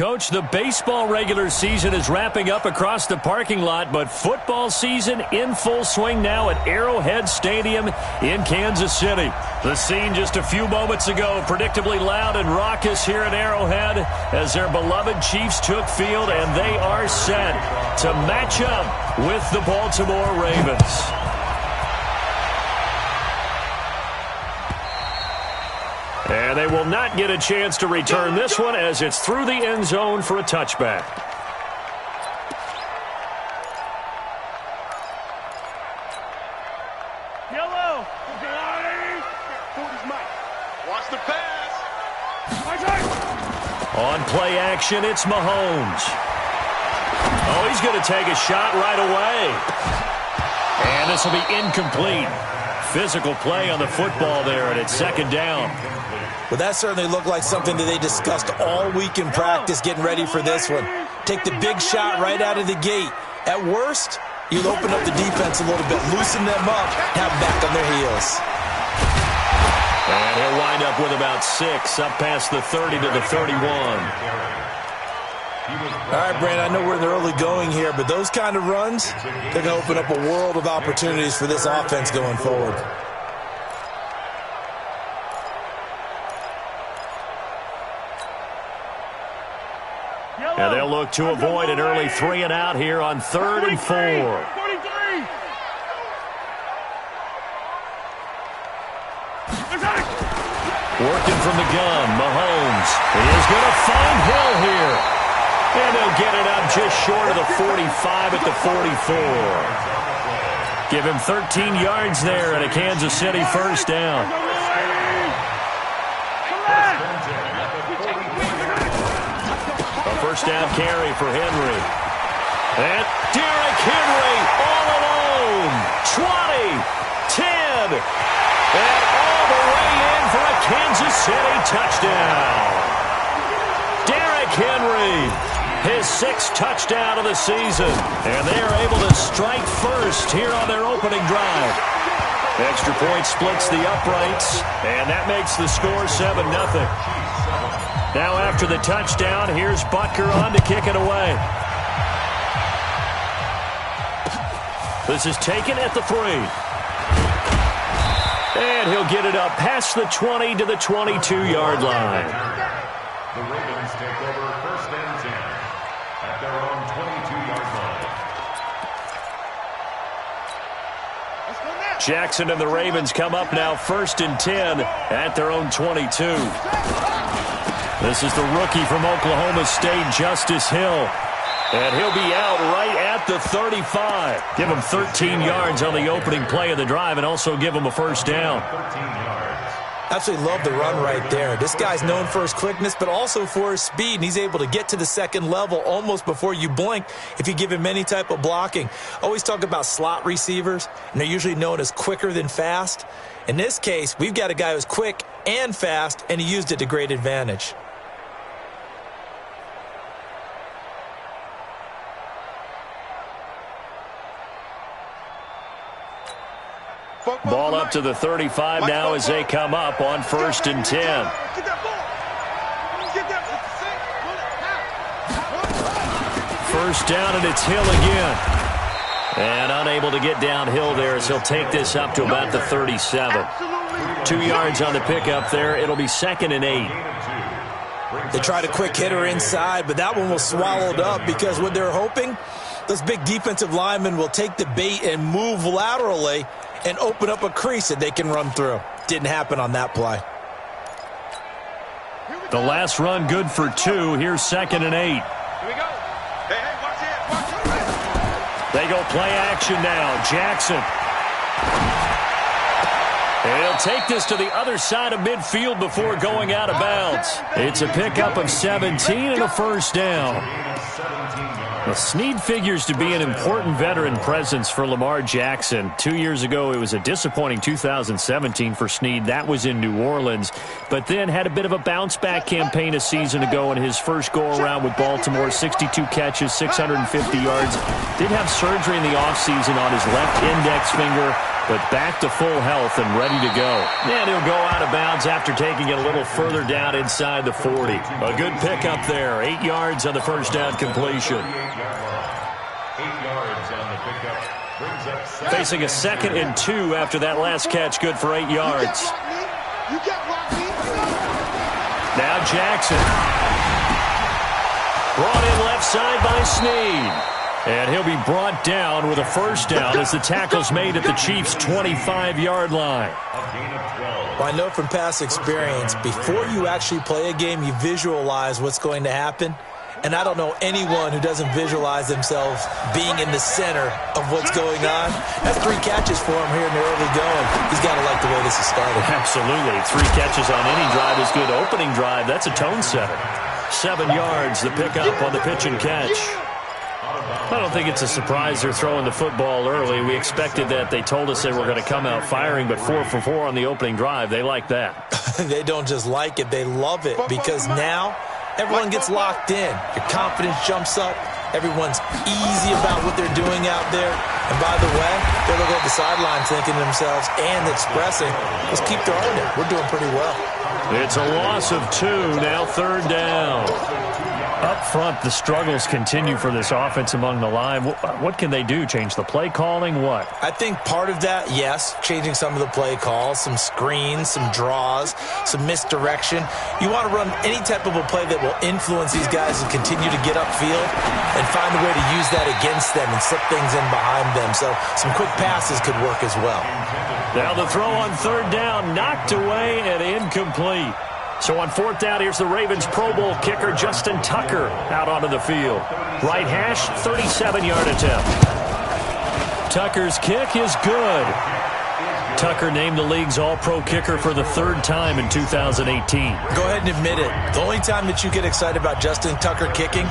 Coach, the baseball regular season is wrapping up across the parking lot, but football season in full swing now at Arrowhead Stadium in Kansas City. The scene just a few moments ago, predictably loud and raucous here at Arrowhead as their beloved Chiefs took field, and they are set to match up with the Baltimore Ravens. And they will not get a chance to return this one as it's through the end zone for a touchback. Yellow. Watch the pass. On play action, it's Mahomes. Oh, he's going to take a shot right away. And this will be incomplete. Physical play on the football there, and it's second down. Well, that certainly looked like something that they discussed all week in practice getting ready for this one. Take the big shot right out of the gate. At worst, you'll open up the defense a little bit, loosen them up, have them back on their heels. And he'll wind up with about 6, up past the 30 to the 31. All right, Brandon, I know we're in the early going here, but those kind of runs, they're going to open up a world of opportunities for this offense going forward. And they'll look to avoid an early 3 and out here on 3rd and 4. Working from the gun, Mahomes is going to find Hill here. And they'll get it up just short of the 45 at the 44. Give him 13 yards there and a Kansas City first down. A first down carry for Henry. And Derrick Henry all alone. 20, 10, and all the way in for a Kansas City touchdown. Derrick Henry, his 6th touchdown of the season. And they are able to strike first here on their opening drive. Extra point splits the uprights, and that makes the score 7-0. Now after the touchdown, here's Butker on to kick it away. This is taken at the 3. And he'll get it up past the 20 to the 22-yard line. The Ravens take over 1st and 10 at their own 22-yard line. Jackson and the Ravens come up now 1st and 10 at their own 22. This is the rookie from Oklahoma State, Justice Hill. And he'll be out right at the 35. Give him 13 yards on the opening play of the drive and also give him a first down. 13 yards. Absolutely love the run right there. This guy's known for his quickness, but also for his speed, and he's able to get to the second level almost before you blink if you give him any type of blocking. Always talk about slot receivers, and they're usually known as quicker than fast. In this case, we've got a guy who's quick and fast, and he used it to great advantage. Ball up to the 35 now as they come up on 1st and 10. First down, and it's Hill again. And unable to get downhill there as he'll take this up to about the 37. 2 yards on the pickup there. It'll be 2nd and 8. They tried a quick hitter inside, but that one was swallowed up because what they're hoping, those big defensive linemen will take the bait and move laterally and open up a crease that they can run through. Didn't happen on that play. The last run good for 2. Here's 2nd and 8. Here we go. Hey, watch it. They go play action now. Jackson. And he'll take this to the other side of midfield before going out of bounds. It's a pickup of 17 and a first down. Well, Snead figures to be an important veteran presence for Lamar Jackson. 2 years ago, it was a disappointing 2017 for Snead. That was in New Orleans. But then had a bit of a bounce-back campaign a season ago in his first go-around with Baltimore. 62 catches, 650 yards. Did have surgery in the offseason on his left index finger. but back to full health and ready to go. And he'll go out of bounds after taking it a little further down inside the 40. A good pickup there. 8 yards on the first down completion. 8 yards on the pickup. Brings up 7. Facing a 2nd and 2 after that last catch. Good for 8 yards. Now Jackson. Brought in left side by Snead. And he'll be brought down with a first down as the tackle's made at the Chiefs' 25-yard line. Well, I know from past experience, before you actually play a game, you visualize what's going to happen. And I don't know anyone who doesn't visualize themselves being in the center of what's going on. That's 3 catches for him here in the early going. He's got to like the way this is started. Absolutely. 3 catches on any drive is good. Opening drive, that's a tone setter. 7 yards, the pickup on the pitch and catch. I don't think it's a surprise they're throwing the football early. We expected that. They told us they were going to come out firing, but 4 for 4 on the opening drive. They like that. They don't just like it, they love it, because now everyone gets locked in. Your confidence jumps up. Everyone's easy about what they're doing out there. And by the way, they're looking at the sideline thinking to themselves and expressing, let's keep throwing it. We're doing pretty well. It's a loss of 2, now 3rd down. Up front, the struggles continue for this offense among the line. What can they do? Change the play calling? What? I think part of that, yes, changing some of the play calls, some screens, some draws, some misdirection. You want to run any type of a play that will influence these guys and continue to get upfield and find a way to use that against them and slip things in behind them. So some quick passes could work as well. Now the throw on 3rd down, knocked away and incomplete. So on 4th down, here's the Ravens Pro Bowl kicker, Justin Tucker, out onto the field. Right hash, 37-yard attempt. Tucker's kick is good. Tucker named the league's all-pro kicker for the 3rd time in 2018. Go ahead and admit it. The only time that you get excited about Justin Tucker kicking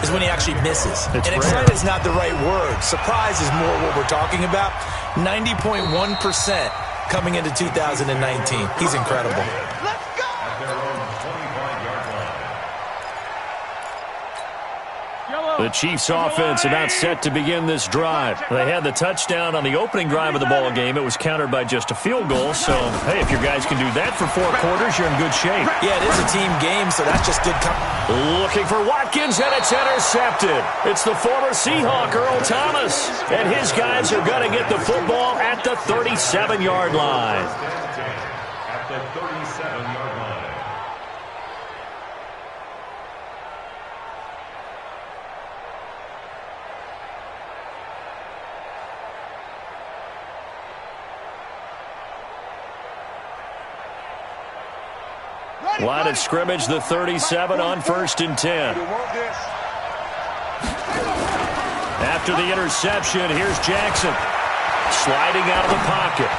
is when he actually misses. It's and excited is not the right word. Surprise is more what we're talking about. 90.1% coming into 2019. He's incredible. The Chiefs offense about set to begin this drive. They had the touchdown on the opening drive of the ball game. It was countered by just a field goal. So, hey, if your guys can do that for 4 quarters, you're in good shape. Yeah, it is a team game, so that's just good. Looking for Watkins, and it's intercepted. It's the former Seahawk, Earl Thomas. And his guys are going to get the football at the 37-yard line. At the 37-yard line. Line of scrimmage, the 37 on 1st and 10. After the interception, here's Jackson. Sliding out of the pocket.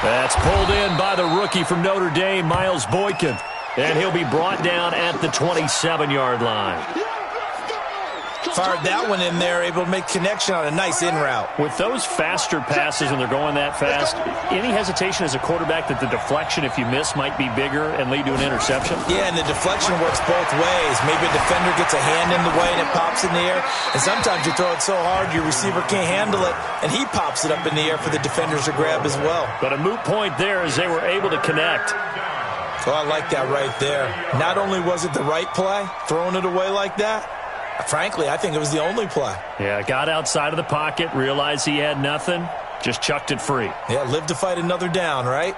That's pulled in by the rookie from Notre Dame, Miles Boykin. And he'll be brought down at the 27-yard line. Fired that one in there, able to make connection on a nice in route. With those faster passes when they're going that fast, any hesitation as a quarterback that the deflection, if you miss, might be bigger and lead to an interception? Yeah, and the deflection works both ways. Maybe a defender gets a hand in the way and it pops in the air. And sometimes you throw it so hard your receiver can't handle it, and he pops it up in the air for the defenders to grab as well. But a moot point there as they were able to connect. So I like that right there. Not only was it the right play, throwing it away like that, frankly, I think it was the only play. Yeah, got outside of the pocket, realized he had nothing, just chucked it free. Yeah, live to fight another down, right?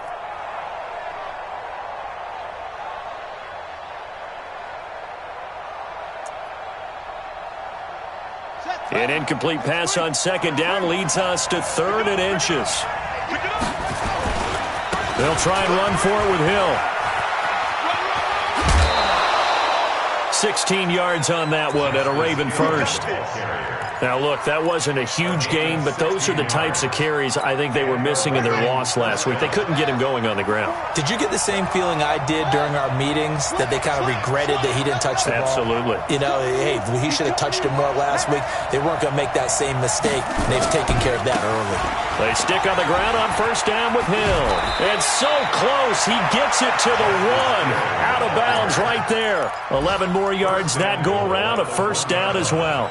An incomplete pass on 2nd down leads us to 3rd and inches. They'll try and run for it with Hill. 16 yards on that one at a Raven first. Now, look, that wasn't a huge gain, but those are the types of carries I think they were missing in their loss last week. They couldn't get him going on the ground. Did you get the same feeling I did during our meetings, that they kind of regretted that he didn't touch the ball? Absolutely. You know, hey, he should have touched it more last week. They weren't going to make that same mistake, and they've taken care of that early. They stick on the ground on 1st down with Hill. And so close, he gets it to the 1. Out of bounds right there. 11 more yards that go around, a 1st down as well.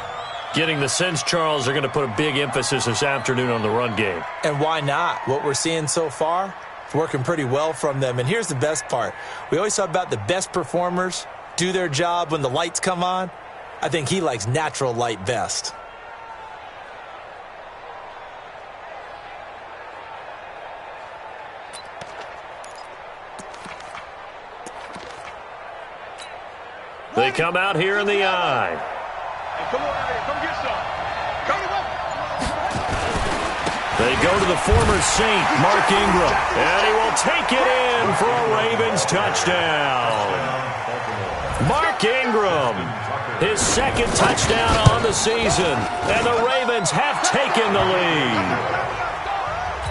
Getting the sense, Charles, they're going to put a big emphasis this afternoon on the run game. And why not? What we're seeing so far, it's working pretty well from them. And here's the best part. We always talk about the best performers do their job when the lights come on. I think he likes natural light best. They come out here in the eye. Hey, come on out here. Come get some. Come on. They go to the former Saint, Mark Ingram. And he will take it in for a Ravens touchdown. Mark Ingram, his second touchdown on the season. And the Ravens have taken the lead.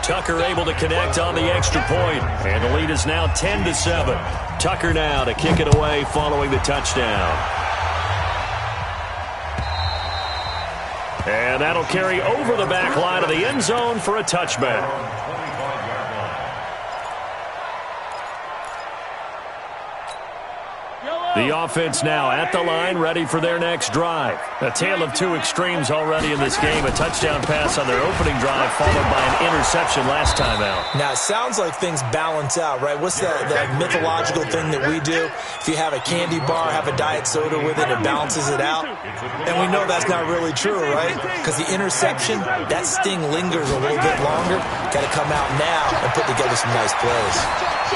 Tucker able to connect on the extra point, and the lead is now 10-7. Tucker now to kick it away following the touchdown. And that'll carry over the back line of the end zone for a touchback. The offense now at the line, ready for their next drive. A tale of two extremes already in this game. A touchdown pass on their opening drive, followed by an interception last time out. Now, it sounds like things balance out, right? What's that mythological thing that we do? If you have a candy bar, have a diet soda with it, it balances it out. And we know that's not really true, right? Because the interception, that sting lingers a little bit longer. Got to come out now and put together some nice plays.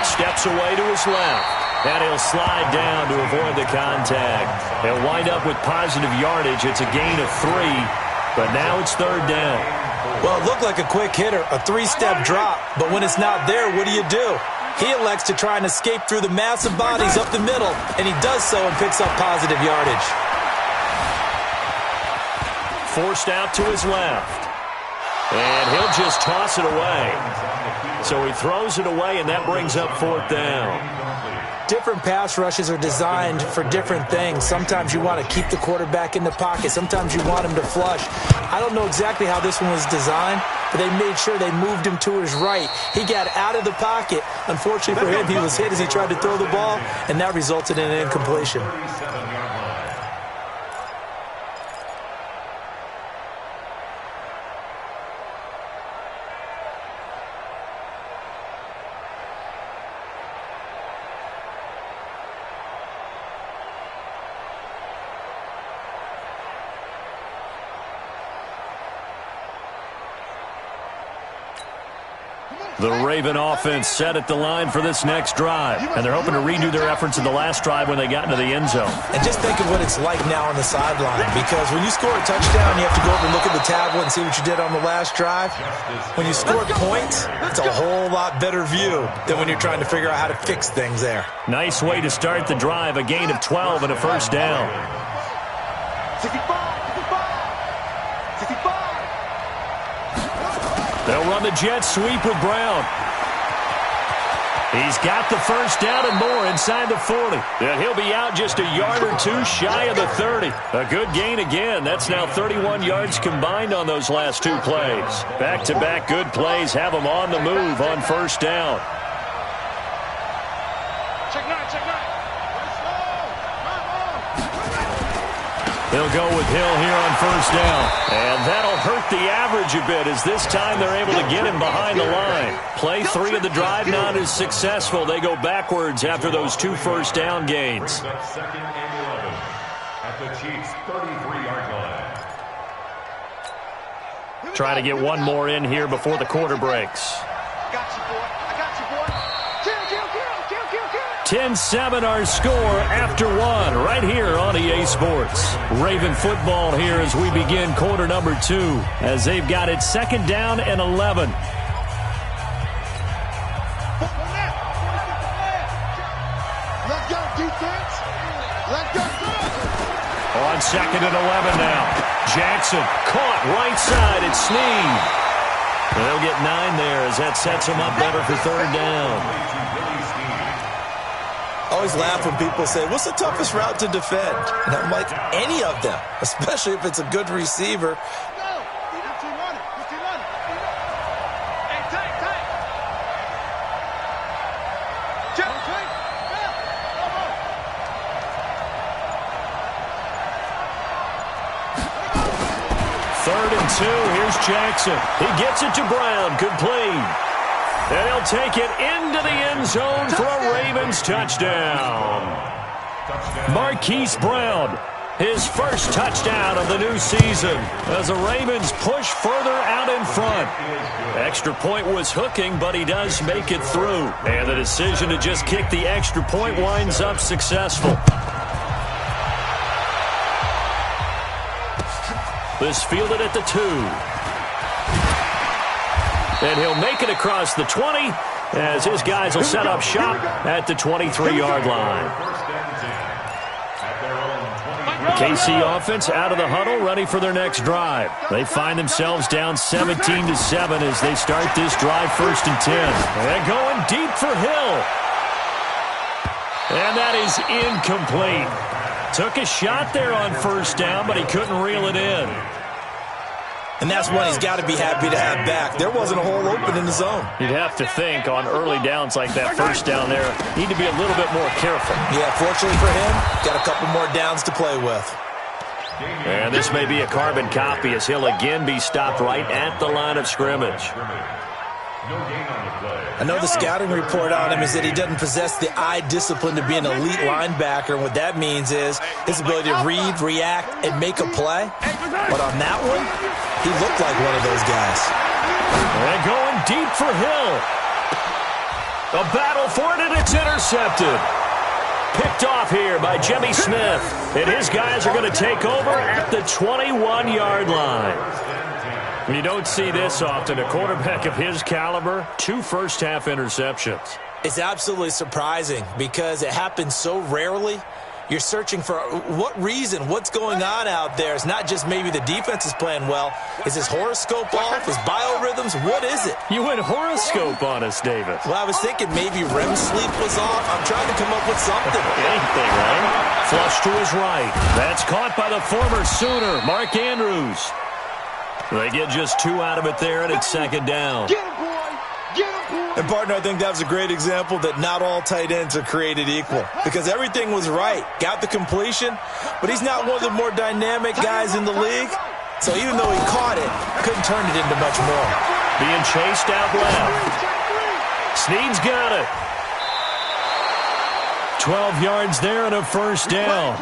Steps away to his left. And he'll slide down to avoid the contact. He'll wind up with positive yardage. It's a gain of 3, but now it's third down. Well, it looked like a quick hitter, a 3-step drop, but when it's not there, what do? He elects to try and escape through the massive bodies up the middle, and he does so and picks up positive yardage. Forced out to his left. And he'll just toss it away. So he throws it away, and that brings up fourth down. Different pass rushes are designed for different things. Sometimes you want to keep the quarterback in the pocket. Sometimes you want him to flush. I don't know exactly how this one was designed, but they made sure they moved him to his right. He got out of the pocket. Unfortunately for him, he was hit as he tried to throw the ball, and that resulted in an incompletion. The Raven offense set at the line for this next drive, and they're hoping to redo their efforts in the last drive when they got into the end zone. And just think of what it's like now on the sideline, because when you score a touchdown, you have to go over and look at the tablet and see what you did on the last drive. When you score points, it's a whole lot better view than when you're trying to figure out how to fix things there. Nice way to start the drive, a gain of 12 and a first down. 65. They'll run the jet sweep with Brown. He's got the first down and more inside the 40. And he'll be out just a yard or two shy of the 30. A good gain again. That's now 31 yards combined on those last two plays. Back-to-back good plays have them on the move on first down. Check nine. They'll go with Hill here on first down. And that'll hurt the average a bit as this time they're able to get him behind the line. Play 3 of the drive not as successful. They go backwards after those 2 first down gains. Second and 11 at the Chiefs' 33-yard line. Try to get one more in here before the quarter breaks. Got you, boy. I got you, boy. Kill. 10-7 our score after 1 right here on EA Sports. Raven football here as we begin quarter number 2 as they've got it second down and 11. Let's go, defense. Let's go. On second and 11 now. Jackson caught right side at Snead. And they'll get 9 there as that sets them up better for third down. I always laugh when people say, what's the toughest route to defend? And I'm like, any of them, especially if it's a good receiver. Here's Jackson. He gets it to Brown. Complete. And he'll take it into the end zone for a Ravens touchdown. Marquise Brown, his first touchdown of the new season as the Ravens push further out in front. Extra point was hooking, but he does make it through. And the decision to just kick the extra point winds up successful. This fielded at the 2. And he'll make it across the 20 as his guys will set up shop at the 23-yard line. The KC offense out of the huddle, ready for their next drive. They find themselves down 17-7 as they start this drive 1st and 10. And going deep for Hill. And that is incomplete. Took a shot there on 1st down, but he couldn't reel it in. And that's one he's got to be happy to have back. There wasn't a hole open in the zone. You'd have to think on early downs like that 1st down there, need to be a little bit more careful. Yeah, fortunately for him, got a couple more downs to play with. And this may be a carbon copy as he'll again be stopped right at the line of scrimmage. I know the scouting report on him is that he doesn't possess the eye discipline to be an elite linebacker. And what that means is his ability to read, react, and make a play. But on that one, he looked like one of those guys. And going deep for Hill. A battle for it, and it's intercepted. Picked off here by Jimmy Smith. And his guys are going to take over at the 21-yard line. You don't see this often. A quarterback of his caliber, 2 first-half interceptions. It's absolutely surprising because it happens so rarely. You're searching for what reason, what's going on out there. It's not just maybe the defense is playing well. Is his horoscope off? His biorhythms? What is it? You went horoscope on us, David. Well, I was thinking maybe REM sleep was off. I'm trying to come up with something. Anything, right? Flush to his right. That's caught by the former Sooner, Mark Andrews. They get just 2 out of it there, and it's 2nd down. Get him, boy! Get him, boy! And, partner, I think that was a great example that not all tight ends are created equal because everything was right. Got the completion, but he's not one of the more dynamic guys in the league. So even though he caught it, couldn't turn it into much more. Being chased out left. Snead's got it. 12 yards there and a 1st down.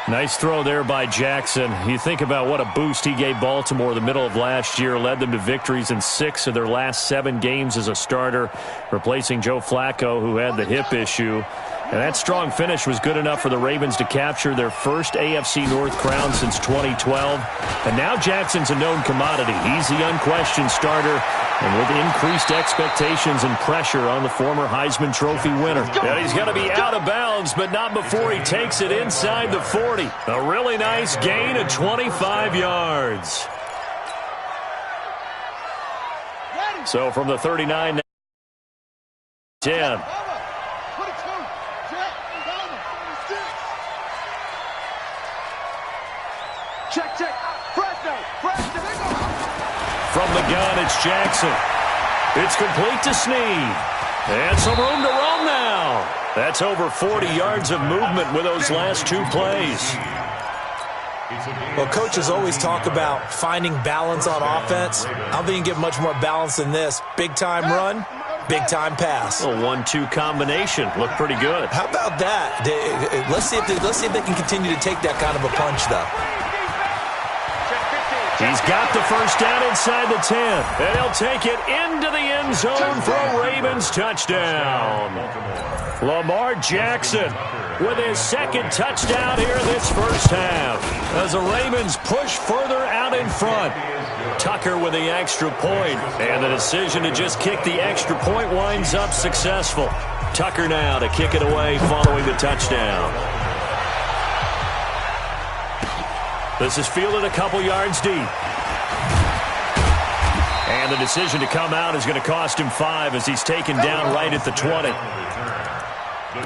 Nice throw there by Jackson. You think about what a boost he gave Baltimore the middle of last year, led them to victories in 6 of their last 7 games as a starter, replacing Joe Flacco, who had the hip issue. And that strong finish was good enough for the Ravens to capture their first AFC North crown since 2012. And now Jackson's a known commodity. He's the unquestioned starter, and with increased expectations and pressure on the former Heisman Trophy winner. And he's going to be out of bounds, but not before he takes it inside the 40. A really nice gain of 25 yards. So from the 39, 10. Check. From the gun, it's Jackson. It's complete to Snead. And some room to roam now. That's over 40 yards of movement with those last 2 plays. Well, coaches always talk about finding balance on offense. I don't think you can get much more balance than this. Big-time run, big-time pass. A 1-2 combination. Looked pretty good. How about that? Let's see if they can continue to take that kind of a punch, though. He's got the 1st down inside the 10. And he'll take it into the end zone for a Ravens touchdown. Lamar Jackson with his 2nd touchdown here in this 1st half. As the Ravens push further out in front. Tucker with the extra point. And the decision to just kick the extra point winds up successful. Tucker now to kick it away following the touchdown. This is fielded a couple yards deep. And the decision to come out is going to cost him 5 as he's taken down right at the 20. The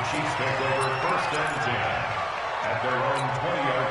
Chiefs take over 1st and 10 at their own 20-yard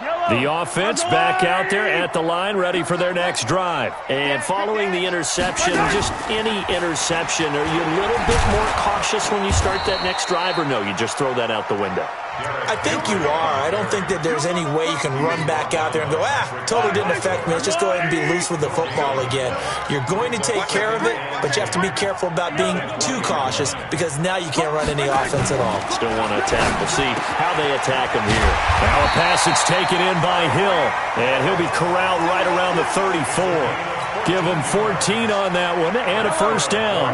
line. The offense back out there at the line, ready for their next drive. And following the interception, just any interception, are you a little bit more cautious when you start that next drive, or no, you just throw that out the window? I think you are. I don't think that there's any way you can run back out there and go, totally didn't affect me. Let's just go ahead and be loose with the football again. You're going to take care of it, but you have to be careful about being too cautious because now you can't run any offense at all. Still want to attack. We'll see how they attack him here. Now a pass that's taken in by Hill, and he'll be corralled right around the 34. Give him 14 on that one and a first down.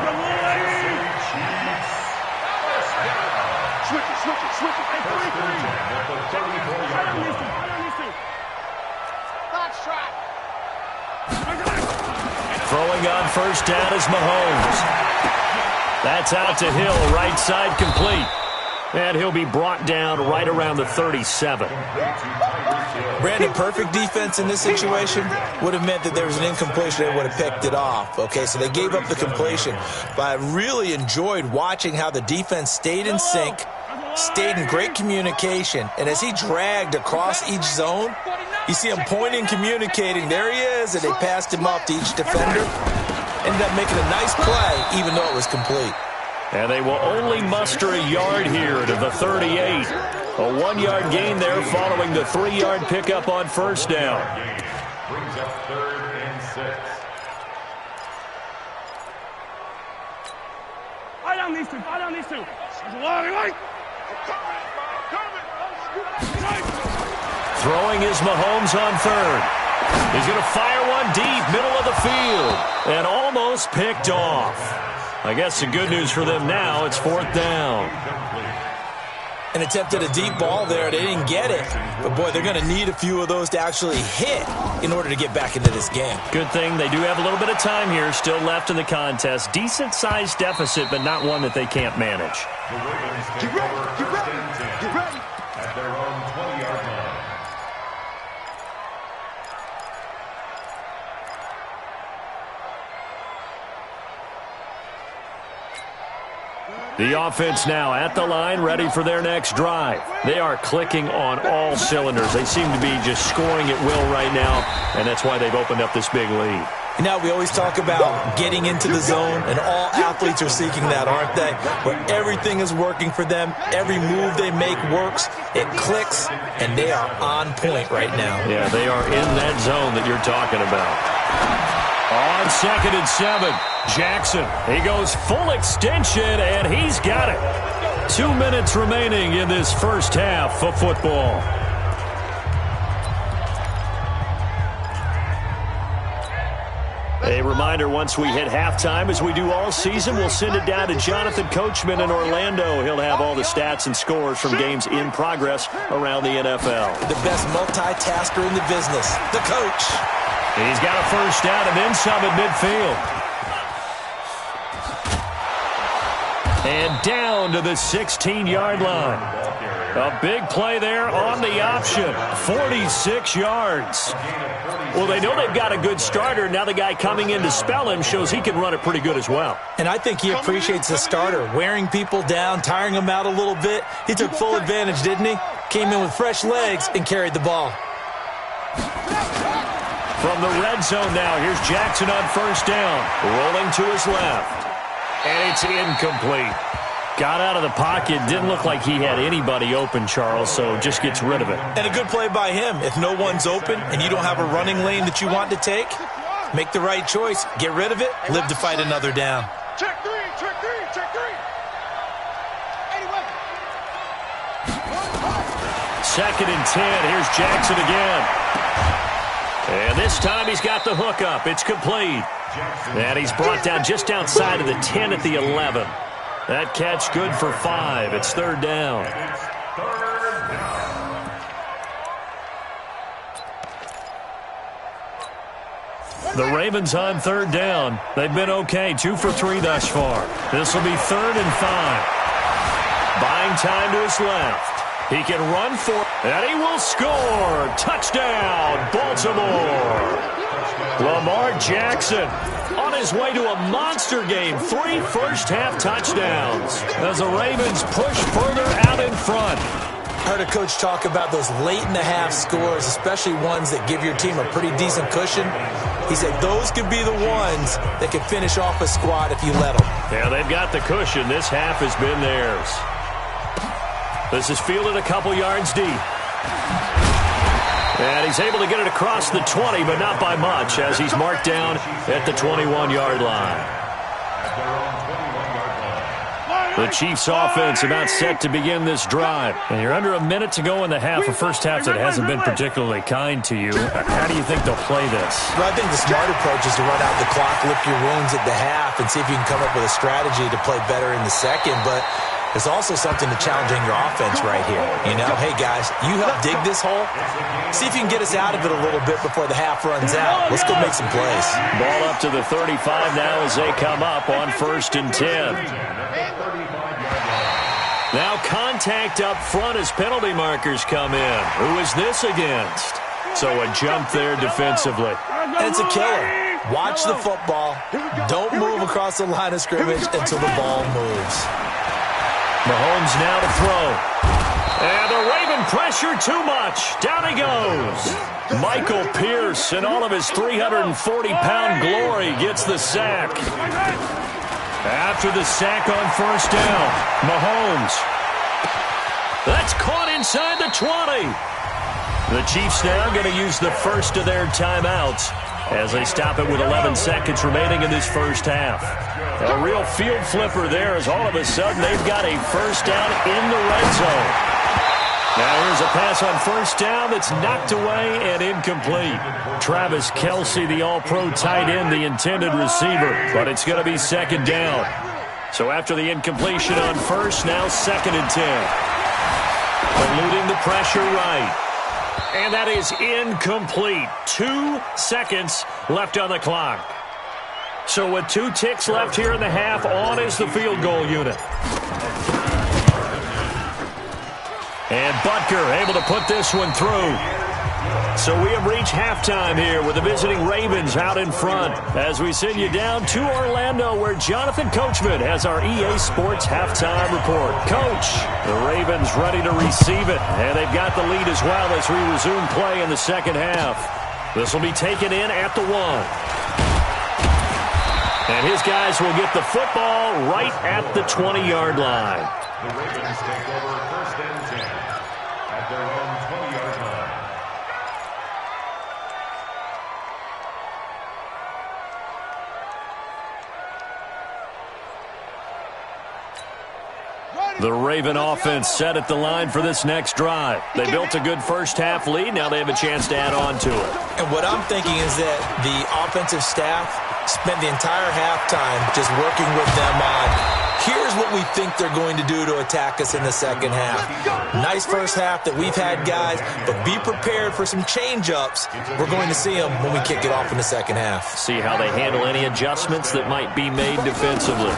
Throwing on first down is Mahomes. That's out to Hill, right side complete. And he'll be brought down right around the 37. Brandon, perfect defense in this situation would have meant that there was an incompletion. They would have picked it off. Okay, so they gave up the completion. But I really enjoyed watching how the defense stayed in sync, stayed in great communication, and as he dragged across each zone, you see him pointing, communicating. There he is, and they passed him off to each defender. Ended up making a nice play, even though it was complete. And they will only muster a yard here to the 38. A 1-yard gain there following the 3-yard pickup on first down. Brings up 3rd and 6. I don't need to. Throwing is Mahomes on third. He's going to fire one deep, middle of the field, and almost picked off. I guess the good news for them now, it's 4th down. And attempted a deep ball there. They didn't get it. But, boy, they're going to need a few of those to actually hit in order to get back into this game. Good thing they do have a little bit of time here still left in the contest. Decent-sized deficit, but not one that they can't manage. The Ravens take over 1st and 10 at their own 20-yard line. The offense now at the line, ready for their next drive. They are clicking on all cylinders. They seem to be just scoring at will right now, and that's why they've opened up this big lead. You know, we always talk about getting into the zone, and all athletes are seeking that, aren't they? Where everything is working for them, every move they make works, it clicks, and they are on point right now. Yeah, they are in that zone that you're talking about. On 2nd and 7, Jackson. He goes full extension, and he's got it. 2 minutes remaining in this first half of football. A reminder, once we hit halftime, as we do all season, we'll send it down to Jonathan Coachman in Orlando. He'll have all the stats and scores from games in progress around the NFL. The best multitasker in the business, the coach. He's got a first down and then some at midfield. And down to the 16-yard line. A big play there on the option. 46 yards. Well, they know they've got a good starter. Now the guy coming in to spell him shows he can run it pretty good as well. And I think he appreciates the starter, wearing people down, tiring them out a little bit. He took full advantage, didn't he? Came in with fresh legs and carried the ball. From the red zone now, here's Jackson on first down. Rolling to his left. And it's incomplete. Got out of the pocket. Didn't look like he had anybody open, Charles, so just gets rid of it. And a good play by him. If no one's open and you don't have a running lane that you want to take, make the right choice. Get rid of it. Live to fight another down. Check three. 2nd and 10. Here's Jackson again. And this time he's got the hook up. It's complete. And he's brought down just outside of the 10 at the 11. That catch good for 5. It's 3rd down. The Ravens on 3rd down. They've been okay. 2 for 3 thus far. This will be 3rd and 5. Buying time to his left. He can run for it, and he will score. Touchdown, Baltimore. Lamar Jackson on his way to a monster game. 3 first-half touchdowns as the Ravens push further out in front. I heard a coach talk about those late-in-the-half scores, especially ones that give your team a pretty decent cushion. He said those could be the ones that could finish off a squad if you let them. Yeah, they've got the cushion. This half has been theirs. This is fielded a couple yards deep. And he's able to get it across the 20, but not by much, as he's marked down at the 21-yard line. The Chiefs offense about set to begin this drive. And you're under a minute to go in the half, a first half that hasn't been particularly kind to you. How do you think they'll play this? Well, I think the smart approach is to run out the clock, lick your wounds at the half, and see if you can come up with a strategy to play better in the second. But there's also something to challenging your offense right here. You know, hey, guys, you help dig this hole. See if you can get us out of it a little bit before the half runs out. Let's go make some plays. Ball up to the 35 now as they come up on 1st and 10. Now contact up front as penalty markers come in. Who is this against? So a jump there defensively. And it's a killer. Watch the football. Don't move across the line of scrimmage until the ball moves. Mahomes now to throw. And the Raven pressure too much. Down he goes. Michael Pierce in all of his 340-pound glory gets the sack. After the sack on 1st down, Mahomes. That's caught inside the 20. The Chiefs now going to use the first of their timeouts as they stop it with 11 seconds remaining in this first half. A real field flipper there as all of a sudden they've got a first down in the red zone. Now here's a pass on 1st down that's knocked away and incomplete. Travis Kelce, the all-pro tight end, the intended receiver, but it's going to be 2nd down. So after the incompletion on 1st, now 2nd and 10. Eluding the pressure right. And that is incomplete. 2 seconds left on the clock. So with 2 ticks left here in the half, on is the field goal unit. And Butker able to put this one through. So we have reached halftime here with the visiting Ravens out in front as we send you down to Orlando where Jonathan Coachman has our EA Sports halftime report. Coach, the Ravens ready to receive it, and they've got the lead as well as we resume play in the second half. This will be taken in at the 1. And his guys will get the football right at the 20-yard line. The Ravens take over 1st and 10 at their own 20-yard line. The Raven offense set at the line for this next drive. They built a good first half lead. Now they have a chance to add on to it. And what I'm thinking is that the offensive staff spent the entire halftime just working with them on, here's what we think they're going to do to attack us in the second half. Nice first half that we've had, guys, but be prepared for some change-ups. We're going to see them when we kick it off in the second half. See how they handle any adjustments that might be made defensively.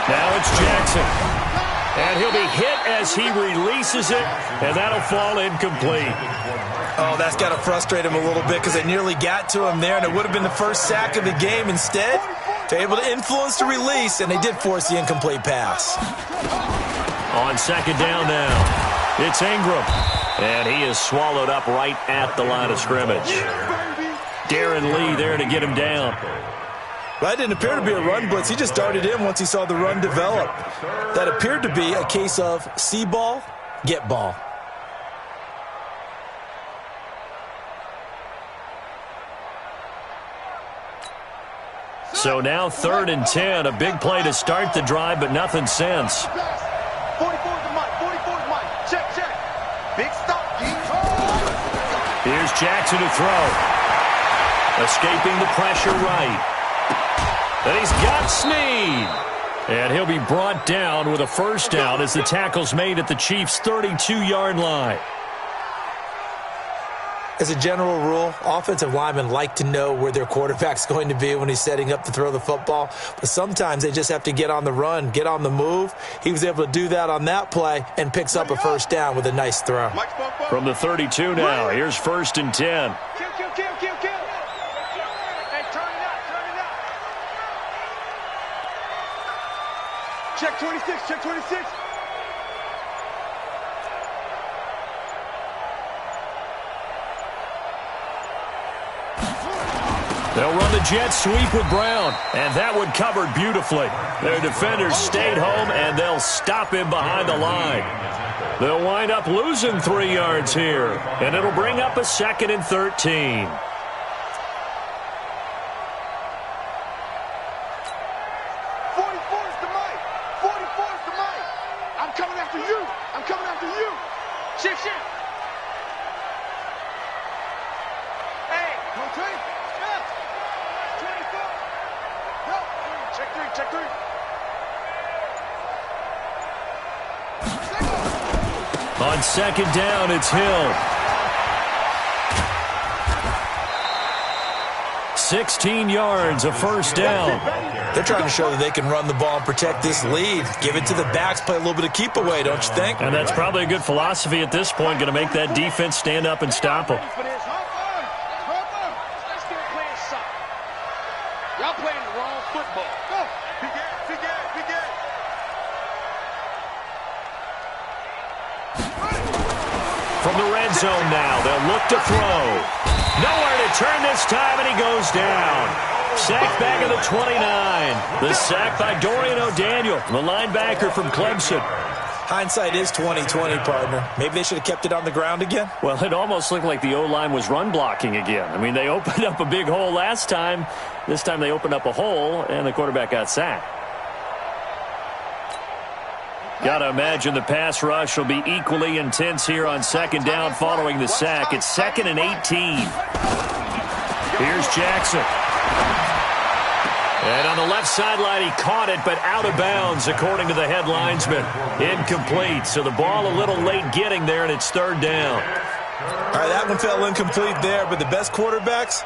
Now it's Jackson. And he'll be hit as he releases it, and that'll fall incomplete. Oh, that's got to frustrate him a little bit because they nearly got to him there, and it would have been the first sack of the game. Instead, they're able to influence the release, and they did force the incomplete pass. On 2nd down now, it's Ingram. And he is swallowed up right at the line of scrimmage. Darren Lee there to get him down. That didn't appear to be a run blitz. He just darted in once he saw the run develop. That appeared to be a case of see ball, get ball. So now 3rd and 10, a big play to start the drive, but nothing since. 44 to Mike, 44 to Mike. Check, check. Big stop. Here's Jackson to throw. Escaping the pressure right. And he's got Snead. And he'll be brought down with a first down as the tackle's made at the Chiefs' 32-yard line. As a general rule, offensive linemen like to know where their quarterback's going to be when he's setting up to throw the football. But sometimes they just have to get on the run, get on the move. He was able to do that on that play and picks up a first down with a nice throw. From the 32 now, here's 1st and 10. Kill. Hey, turn it up. Check 26. They'll run the jet sweep with Brown, and that one covered beautifully. Their defenders stayed home, and they'll stop him behind the line. They'll wind up losing 3 yards here, and it'll bring up a 2nd and 13. On 2nd down, it's Hill. 16 yards, a 1st down. They're trying to show that they can run the ball and protect this lead. Give it to the backs, play a little bit of keep away, don't you think? And that's probably a good philosophy at this point, going to make that defense stand up and stop them. Y'all playing the wrong football. Go. From the red zone now, they'll look to throw. Nowhere to turn this time, and he goes down. Sacked back at the 29. The sack by Dorian O'Daniel, the linebacker from Clemson. Hindsight is 20/20, partner. Maybe they should have kept it on the ground again. Well, it almost looked like the O-line was run blocking again. I mean, they opened up a big hole last time. This time they opened up a hole, and the quarterback got sacked. Got to imagine the pass rush will be equally intense here on 2nd down following the sack. It's 2nd and 18. Here's Jackson. And on the left sideline, he caught it, but out of bounds, according to the head linesman. Incomplete, so the ball a little late getting there, and it's 3rd down. All right, that one fell incomplete there, but the best quarterbacks,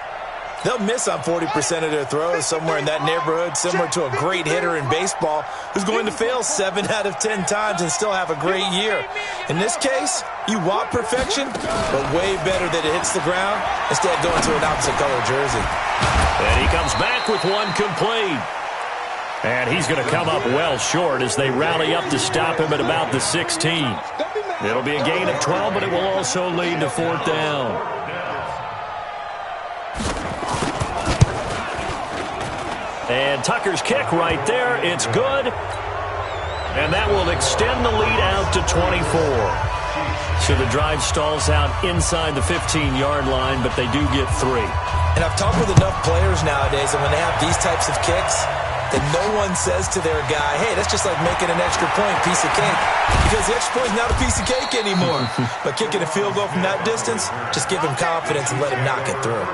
they'll miss on 40% of their throws, somewhere in that neighborhood, similar to a great hitter in baseball who's going to fail 7 out of 10 times and still have a great year. In this case, you want perfection, but way better that it hits the ground instead of going to an opposite color jersey. And he comes back with one complete. And he's going to come up well short as they rally up to stop him at about the 16. It'll be a gain of 12, but it will also lead to 4th down. And Tucker's kick right there. It's good. And that will extend the lead out to 24. So the drive stalls out inside the 15-yard line, but they do get 3. And I've talked with enough players nowadays, and when they have these types of kicks, that no one says to their guy, hey, that's just like making an extra point, piece of cake. Because the extra point is not a piece of cake anymore. But kicking a field goal from that distance, just give him confidence and let him knock it through.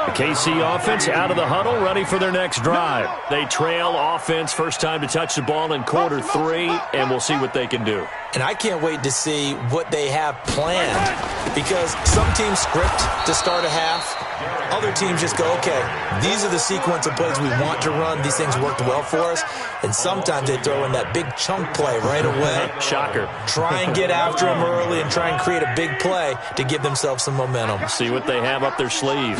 The KC offense out of the huddle, ready for their next drive. They trail offense, first time to touch the ball in quarter 3, and we'll see what they can do. And I can't wait to see what they have planned, because some teams script to start a half. Other teams just go, okay, these are the sequence of plays we want to run. These things worked well for us. And sometimes they throw in that big chunk play right away. Shocker. Try and get after them early and try and create a big play to give themselves some momentum. See what they have up their sleeve.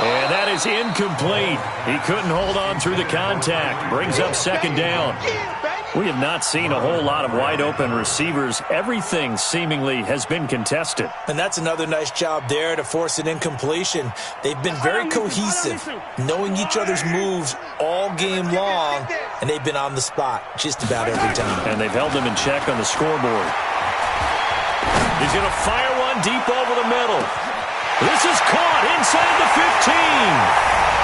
And that is incomplete. He couldn't hold on through the contact. Brings up 2nd down. We have not seen a whole lot of wide-open receivers. Everything seemingly has been contested. And that's another nice job there to force an incompletion. They've been very cohesive, knowing each other's moves all game long, and they've been on the spot just about every time. And they've held them in check on the scoreboard. He's going to fire one deep over the middle. This is caught inside the 15.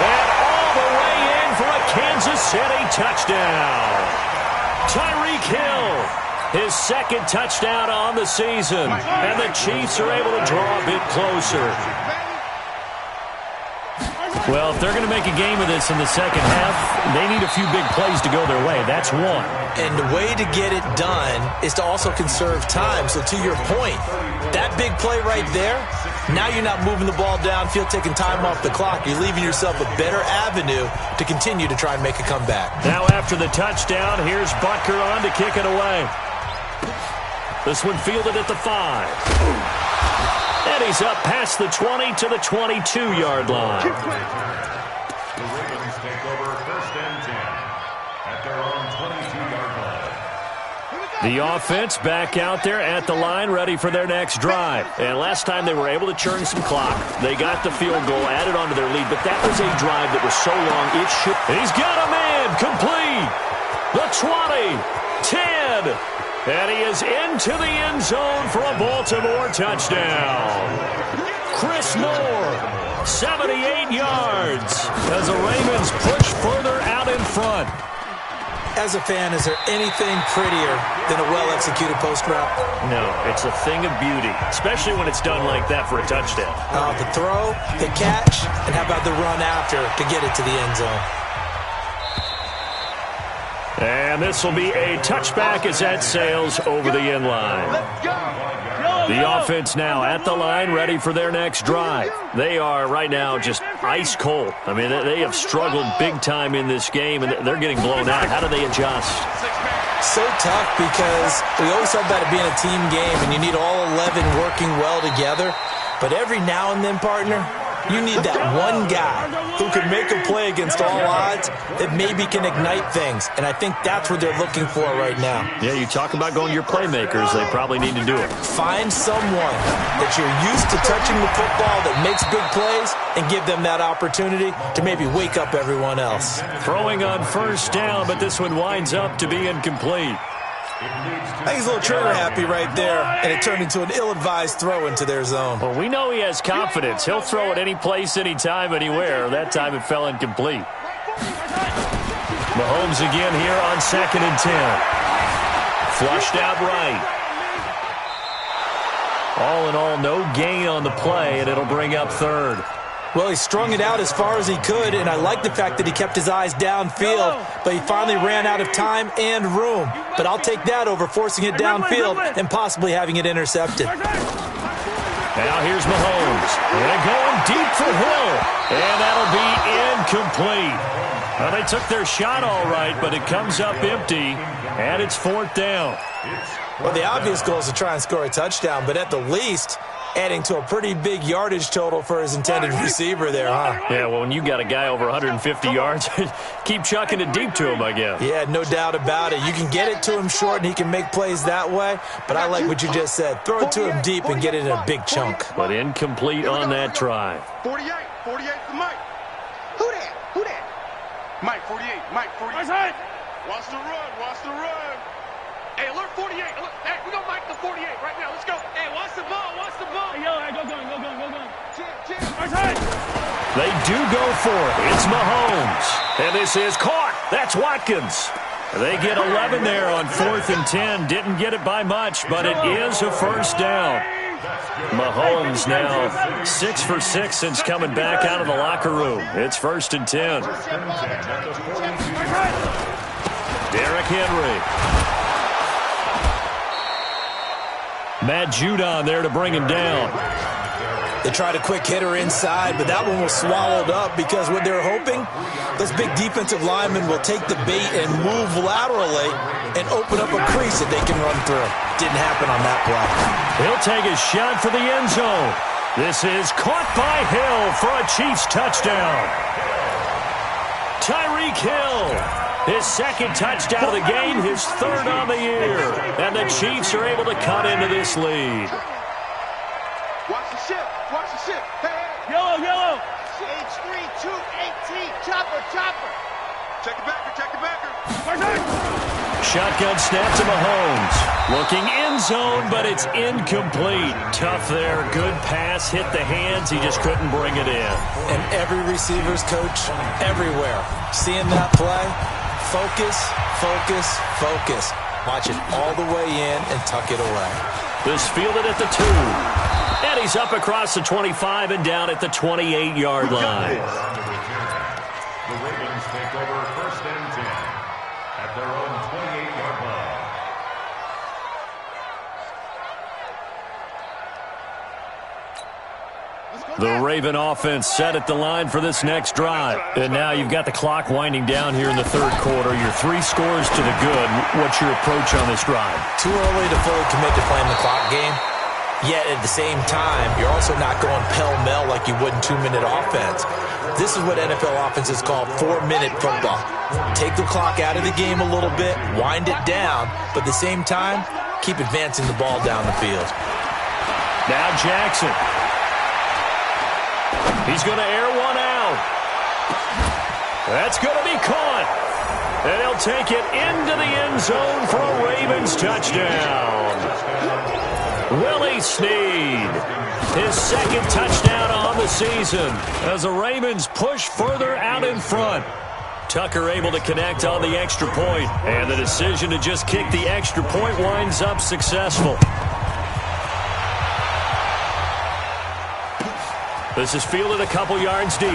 And all the way in for a Kansas City touchdown. Tyreek Hill, his 2nd touchdown on the season. And the Chiefs are able to draw a bit closer. Well, if they're going to make a game of this in the second half, they need a few big plays to go their way. That's one. And the way to get it done is to also conserve time. So to your point, that big play right there, now you're not moving the ball downfield, taking time off the clock. You're leaving yourself a better avenue to continue to try and make a comeback. Now after the touchdown, here's Butker on to kick it away. This one fielded at the 5. And he's up past the 20 to the 22-yard line. The Ravens take over 1st and 10 at their own 22-yard line. The offense back out there at the line, ready for their next drive. And last time they were able to churn some clock. They got the field goal, added onto their lead, but that was a drive that was so long it should. He's got a man, complete. The 20, 10, and he is into the end zone for a Baltimore touchdown. Chris Moore, 78 yards, as the Ravens push further out in front. As a fan, is there anything prettier than a well-executed post route? No, it's a thing of beauty, especially when it's done like that for a touchdown. The throw, the catch, and how about the run after to get it to the end zone? And this will be a touchback as that sails over the end line. Let's go. The offense now at the line, ready for their next drive. They are right now just ice cold. I mean, they have struggled big time in this game, and they're getting blown out. How do they adjust? So tough because we always talk about it being a team game, and you need all 11 working well together. But every now and then, partner, you need that one guy who can make a play against all odds that maybe can ignite things. And I think that's what they're looking for right now. Yeah, you talk about going to your playmakers. They probably need to do it. Find someone that you're used to touching the football that makes big plays and give them that opportunity to maybe wake up everyone else. Throwing on first down, but this one winds up to be incomplete. I think he's a little trigger happy right there, and it turned into an ill-advised throw into their zone. Well, we know he has confidence. He'll throw it any place, anytime, anywhere. That time it fell incomplete. Mahomes again here on 2nd and 10. Flushed out right. All in all, no gain on the play, and it'll bring up 3rd. Well, he strung it out as far as he could, and I like the fact that he kept his eyes downfield, but he finally ran out of time and room. But I'll take that over forcing it downfield and possibly having it intercepted. Now here's Mahomes. And going deep for Hill. And that'll be incomplete. Well, they took their shot all right, but it comes up empty, and it's 4th down. Well, the obvious goal is to try and score a touchdown, but at the least, adding to a pretty big yardage total for his intended receiver there, huh? Yeah, well, when you got a guy over 150 yards, keep chucking it deep to him, I guess. Yeah, no doubt about it. You can get it to him short, and he can make plays that way, but I like what you just said. Throw it to him deep and get it in a big chunk. But incomplete on that try. 48 for Mike. Who that? Mike, 48. Mike, 48. Watch the run. Hey, alert 48. Alert. Hey, we gonna Mike the 48 right now. Let's go. Hey, watch the ball. Hey, yo, go gun. Check. They do go for it. It's Mahomes. And this is caught. That's Watkins. They get 11 there on 4th and 10. Didn't get it by much, but it is a first down. Mahomes now 6 for 6 since coming back out of the locker room. It's 1st and 10. Derrick Henry. Matt Judon there to bring him down. They tried a quick hitter inside, but that one was swallowed up because what they're hoping, those big defensive linemen will take the bait and move laterally and open up a crease that they can run through. Didn't happen on that play. He'll take a shot for the end zone. This is caught by Hill for a Chiefs touchdown. Tyreek Hill. His 2nd touchdown of the game, his 3rd on the year. And the Chiefs are able to cut into this lead. Watch the ship. Hey. Yellow. H3, 218. Chopper. Check the backer. Shotgun snap to Mahomes. Looking end zone, but it's incomplete. Tough there. Good pass. Hit the hands. He just couldn't bring it in. And every receiver's coach everywhere. Seeing that play, focus. Watch it all the way in and tuck it away. This fielded at the 2. And he's up across the 25 and down at the 28-yard line. The Ravens take over 1st and 10 at their own 28-yard line. The Raven offense set at the line for this next drive. And now you've got the clock winding down here in the 3rd quarter. You're 3 scores to the good. What's your approach on this drive? Too early to fully commit to playing the clock game. Yet at the same time, you're also not going pell-mell like you would in 2-minute offense. This is what NFL offenses call 4-minute football. Take the clock out of the game a little bit, wind it down, but at the same time, keep advancing the ball down the field. Now Jackson. He's going to air one out. That's going to be caught. And he'll take it into the end zone for a Ravens touchdown. Willie Snead, his second touchdown on the season as the Ravens push further out in front. Tucker able to connect on the extra point, and the decision to just kick the extra point winds up successful. This is fielded a couple yards deep.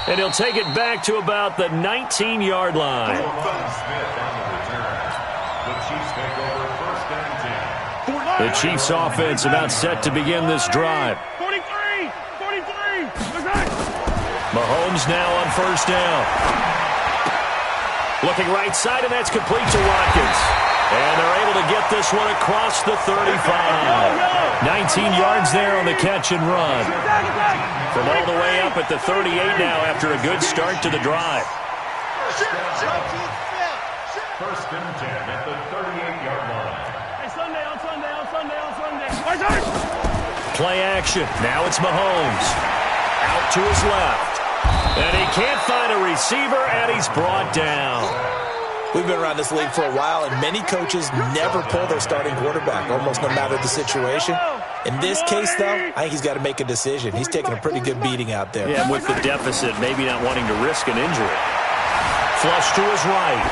And he'll take it back to about the 19-yard line. The Chiefs offense about set to begin this drive. 43! Mahomes now on first down. Looking right side, and that's complete to Watkins. And they're able to get this one across the 35. 19 yards there on the catch and run. From all the way up at the 38 now after a good start to the drive. First and 10 at the 38-yard line. Play action. Now it's Mahomes. Out to his left. And he can't find a receiver, and he's brought down. We've been around this league for a while, and many coaches never pull their starting quarterback, almost no matter the situation. In this case, though, I think he's got to make a decision. He's taking a pretty good beating out there. Yeah, with the deficit, maybe not wanting to risk an injury. Flush to his right.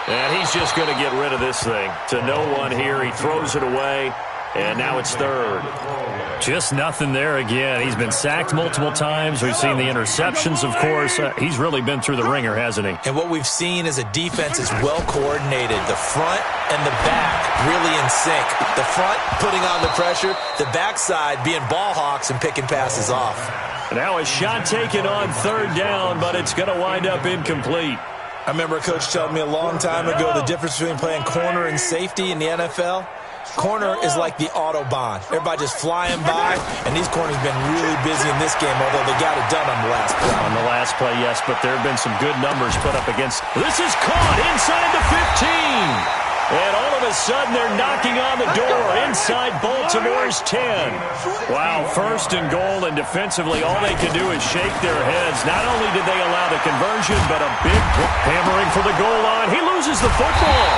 And he's just going to get rid of this thing. To no one here, he throws it away, and now it's third. Just nothing there again. He's been sacked multiple times. We've seen the interceptions, of course. He's really been through the ringer, hasn't he? And what we've seen is a defense is well coordinated. The front and the back really in sync. The front putting on the pressure, the backside being ball hawks and picking passes off. Now a shot taken on third down, but it's going to wind up incomplete. I remember a coach telling me a long time ago the difference between playing corner and safety in the NFL. Corner is like the Autobahn. Everybody just flying by, and these corners have been really busy in this game, although they got it done on the last play. On the last play, yes, but there have been some good numbers put up against. This is caught inside the 15. And all of a sudden, they're knocking on the door inside Baltimore's 10. Wow, first and goal, and defensively, all they can do is shake their heads. Not only did they allow the conversion, but a big hammering for the goal line. He loses the football.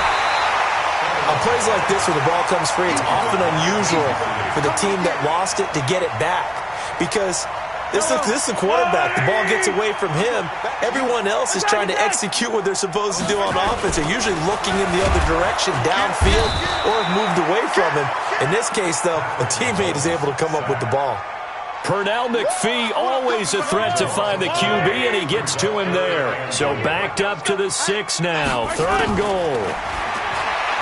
On plays like this where the ball comes free, it's often unusual for the team that lost it to get it back. Because this is a quarterback. The ball gets away from him. Everyone else is trying to execute what they're supposed to do on offense. They're usually looking in the other direction, downfield, or have moved away from him. In this case, though, a teammate is able to come up with the ball. Pernell McPhee, always a threat to find the QB, and he gets to him there. So backed up to the 6 now. Third and goal.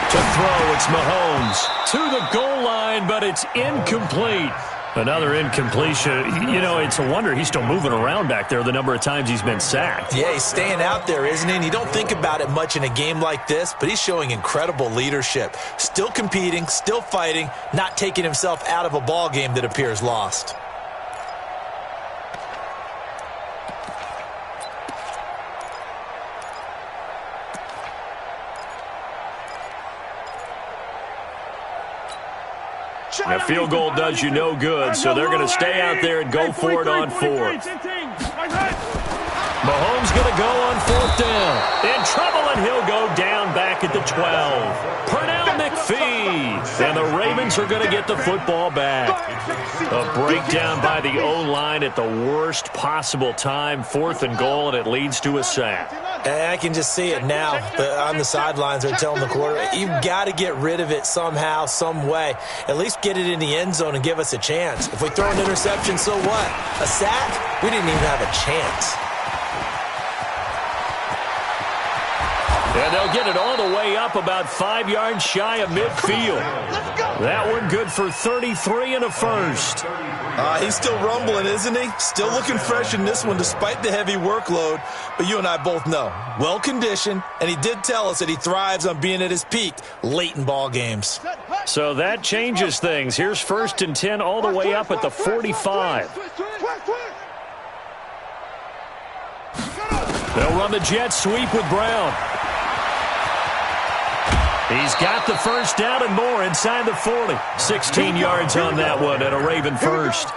To throw, it's Mahomes to the goal line, but it's incomplete. Another incompletion. You know, it's a wonder he's still moving around back there the number of times he's been sacked. Yeah, he's staying out there, isn't he? And you don't think about it much in a game like this, but he's showing incredible leadership. Still competing, still fighting, not taking himself out of a ball game that appears lost. A field goal does you no good, so they're going to stay out there and go for it on fourth. Mahomes going to go on fourth down. In trouble, and he'll go down back at the 12. Pernell McPhee. And the Ravens are going to get the football back. A breakdown by the O-line at the worst possible time. Fourth and goal, and it leads to a sack. And I can just see it now. On the sidelines, they're telling the quarterback, you've got to get rid of it somehow, some way. At least get it in the end zone and give us a chance. If we throw an interception, so what? A sack? We didn't even have a chance. And they'll get it all the way up about 5 yards shy of midfield. That one good for 33 and a first. He's still rumbling, isn't he? Still looking fresh in this one despite the heavy workload. But you and I both know, well-conditioned, and he did tell us that he thrives on being at his peak late in ball games. So that changes things. Here's 1st and 10 all the way up at the 45. They'll run the jet sweep with Brown. He's got the first down and more inside the 40. 16 yards on that one and a Raven first.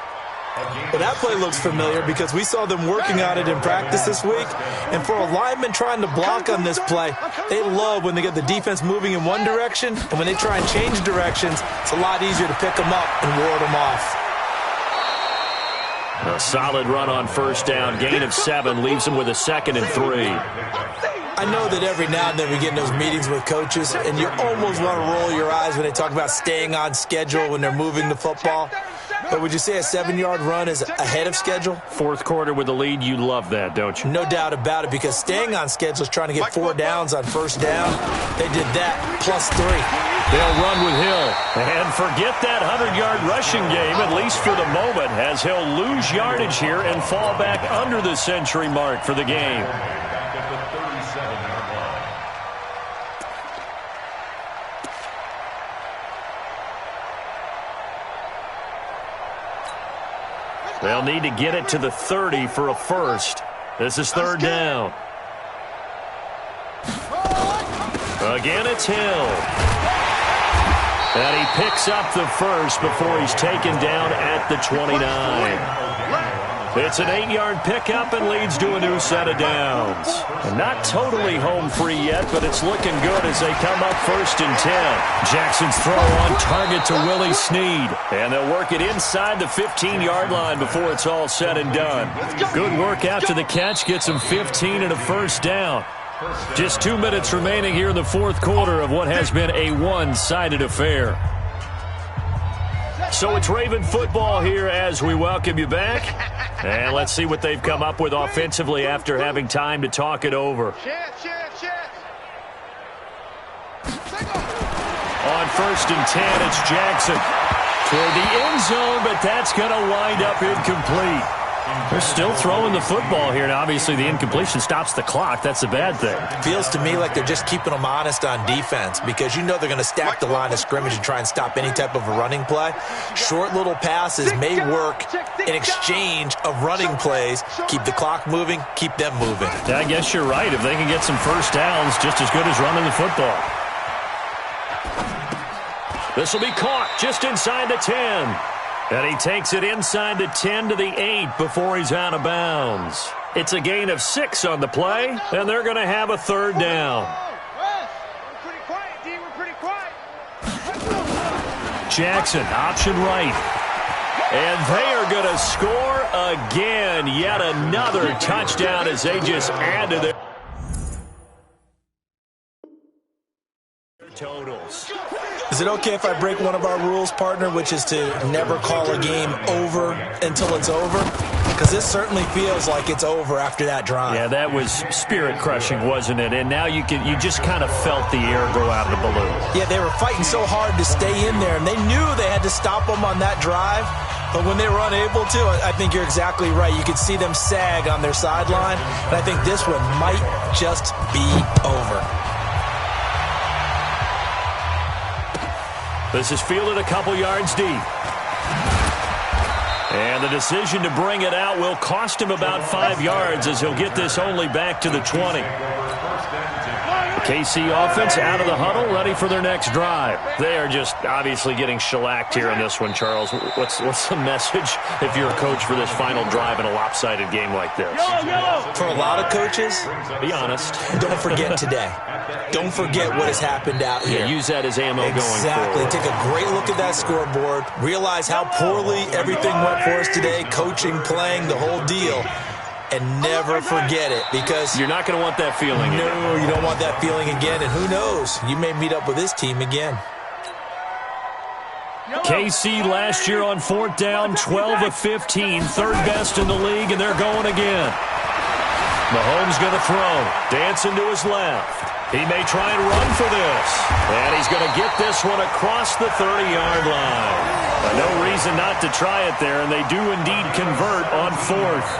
Well, that play looks familiar because we saw them working on it in practice this week. And for a lineman trying to block on this play, they love when they get the defense moving in one direction. And when they try and change directions, it's a lot easier to pick them up and ward them off. A solid run on first down. Gain of 7 leaves them with a 2nd and 3. I know that every now and then we get in those meetings with coaches, and you almost want to roll your eyes when they talk about staying on schedule when they're moving the football. But would you say a 7-yard run is ahead of schedule? 4th quarter with the lead, you love that, don't you? No doubt about it, because staying on schedule is trying to get 4 downs on first down. They did that, plus 3. They'll run with Hill. And forget that 100-yard rushing game, at least for the moment, as he'll lose yardage here and fall back under the century mark for the game. They'll need to get it to the 30 for a first. This is 3rd down. Again, it's Hill. And he picks up the first before he's taken down at the 29. It's an 8-yard pickup and leads to a new set of downs. And not totally home free yet, but it's looking good as they come up 1st and 10. Jackson's throw on target to Willie Snead. And they'll work it inside the 15-yard line before it's all said and done. Good work after the catch. Gets him 15 and a first down. Just 2 minutes remaining here in the 4th quarter of what has been a one-sided affair. So it's Raven football here as we welcome you back. And let's see what they've come up with offensively after having time to talk it over. On 1st and 10, it's Jackson toward the end zone, but that's going to wind up incomplete. They're still throwing the football here, and obviously the incompletion stops the clock. That's a bad thing. Feels to me like they're just keeping them honest on defense because you know they're going to stack the line of scrimmage and try and stop any type of a running play. Short little passes may work in exchange of running plays. Keep the clock moving, keep them moving. I guess you're right. If they can get some first downs, just as good as running the football. This will be caught just inside the 10. And he takes it inside the 10 to the 8 before he's out of bounds. It's a gain of 6 on the play, and they're going to have a 3rd down. Jackson, option right. And they are going to score again. Yet another touchdown as they just add to their totals. Is it okay if I break one of our rules, partner, which is to never call a game over until it's over? Because this certainly feels like it's over after that drive. Yeah, that was spirit-crushing, wasn't it? And now you just kind of felt the air go out of the balloon. Yeah, they were fighting so hard to stay in there, and they knew they had to stop them on that drive. But when they were unable to, I think you're exactly right. You could see them sag on their sideline, and I think this one might just be over. This is fielded a couple yards deep. And the decision to bring it out will cost him about 5 yards as he'll get this only back to the 20. KC offense out of the huddle, ready for their next drive. They are just obviously getting shellacked here in this one, Charles. What's the message if you're a coach for this final drive in a lopsided game like this? For a lot of coaches, be honest. Don't forget today. Don't forget what has happened out here. Yeah, use that as ammo going forward. Exactly. Take a great look at that scoreboard. Realize how poorly everything went for us today, coaching, playing, the whole deal. And never forget it, because you're not going to want that feeling again. No, you don't want that feeling again. And who knows? You may meet up with this team again. KC last year on 4th down, 12 of 15, 3rd best in the league, and they're going again. Mahomes going to throw. Dancing to his left. He may try and run for this. And he's going to get this one across the 30-yard line. No reason not to try it there, and they do indeed convert on fourth.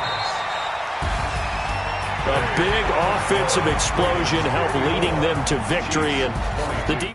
A big offensive explosion helped leading them to victory, and the